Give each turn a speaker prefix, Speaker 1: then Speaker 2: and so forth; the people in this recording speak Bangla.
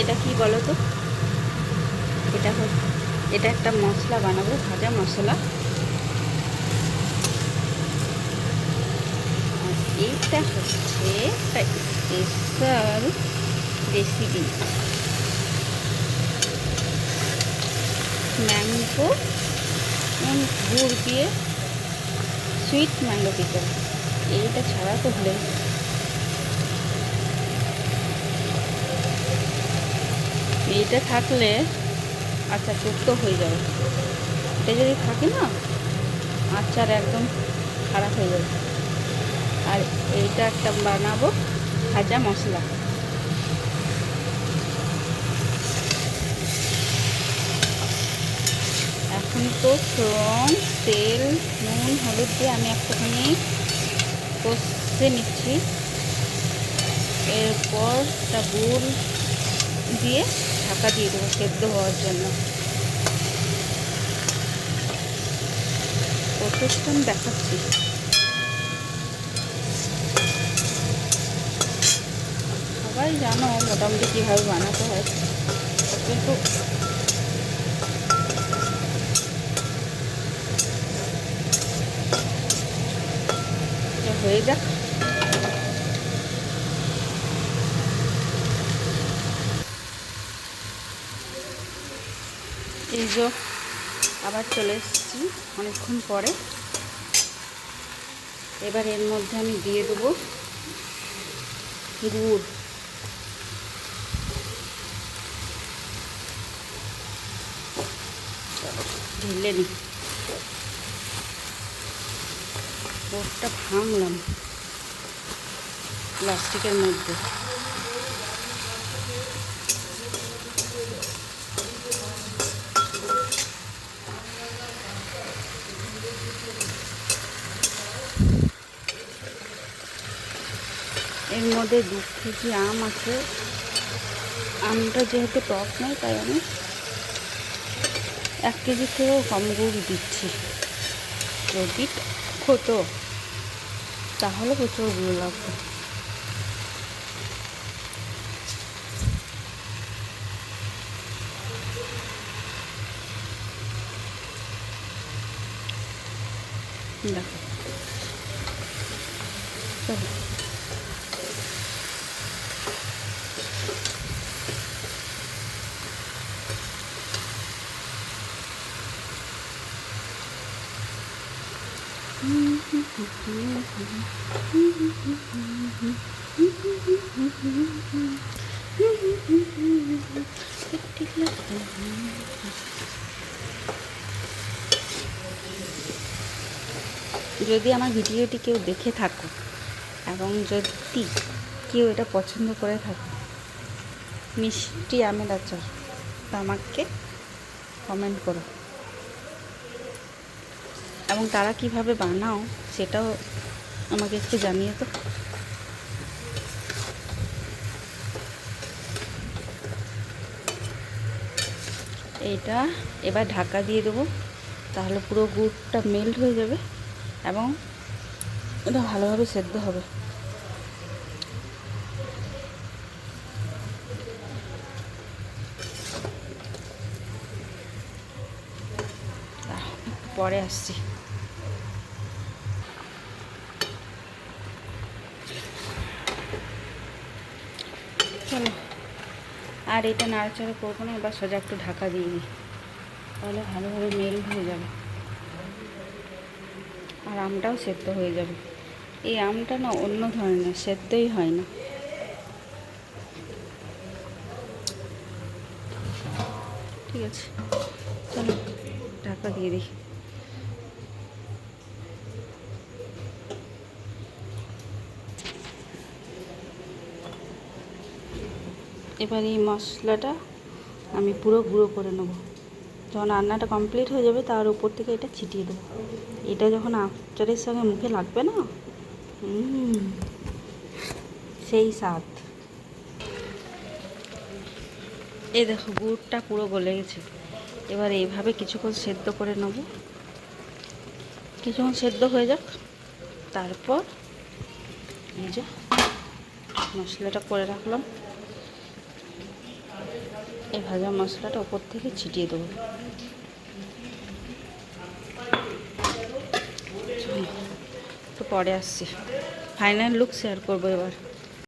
Speaker 1: এটা কি বলো তো? এটা একটা মশলা বানাবো, ভাজা মশলা। আর এইটা হচ্ছে একটা স্পেশাল রেসিপি, ম্যাঙ্গো গুড় দিয়ে সুইট ম্যাঙ্গো পিকল। এইটা ছাড়া তো হলে, এইটা থাকলে আচার টুকটো হয়ে যাবে। এটা যদি থাকে না, আচার একদম খারাপ হয়ে যাবে। আর এইটা একটা বানাবো ভাজা মশলা। এখন তো ফোড়ন, তেল, নুন, হলুদ দিয়ে আমি একটুখানি কষে নিচ্ছি। এরপর একটা গুড় দিয়ে ঢাকা দিয়ে দেবো সেদ্ধ হওয়ার জন্য। প্রসেসটা আমি দেখাচ্ছি। সবাই জানো মোটামুটি কীভাবে বানাতে হয়, কিন্তু হয়ে যাক। এই যে আবার চলে এসেছি অনেকক্ষণ পরে। এবার এর মধ্যে আমি দিয়ে দেবো গুড়। ঢেলে নিই। গুড়টা ভাঙলাম প্লাস্টিকের মধ্যে। এর মধ্যে 2 কেজি আম আছে। আমটা যেহেতু টক নয়, তাই আমি 1 কেজির থেকেও কম গুড় দিচ্ছি। যদি হতো তাহলে প্রচুর গুঁড়ো লাগতো। দেখো, চলো। যদি আমার ভিডিওটি কেউ দেখে থাকো এবং যদি কেউ এটা পছন্দ করে থাকো, মিষ্টি আমের আচার, তা আমাকে কমেন্ট করো। এবং তারা কিভাবে বানাও সেটাও আমাকে একটু জানিয়ে তো। এইটা এবার ঢাকা দিয়ে দেবো, তাহলে পুরো গুড়টা মেল্ট হয়ে যাবে এবং এটা ভালোভাবে সেদ্ধ হবে। পরে আসছি। চলো, আর এটা নাড়াচাড়া করবো না, এবার সোজা একটু ঢাকা দিয়ে দিই, তাহলে ভালোভাবে মেল্ট হয়ে যাবে আর আমটাও সেদ্ধ হয়ে যাবে। এই আমটা না অন্য ধরনের, সেদ্ধই হয় না। ঠিক আছে, চলো ঢাকা দিয়ে দিই। এবার এই মশলাটা আমি পুরো গুঁড়ো করে নেব। যখন রান্নাটা কমপ্লিট হয়ে যাবে তার উপর থেকে এটা ছিটিয়ে দেবো। এটা যখন আচারের সঙ্গে মুখে লাগবে না, সেই স্বাদ। এই দেখো গুড়টা পুরো গলে গেছে। এবার এইভাবে কিছুক্ষণ সেদ্ধ করে নেব। কিছুক্ষণ সেদ্ধ হয়ে যাক, তারপর এই যে মশলাটা করে রাখলাম, এই ভাজা মশলাটা ওপর থেকে ছিটিয়ে দেবো। একটু পরে আসছি, ফাইনাল লুক শেয়ার করবো এবার।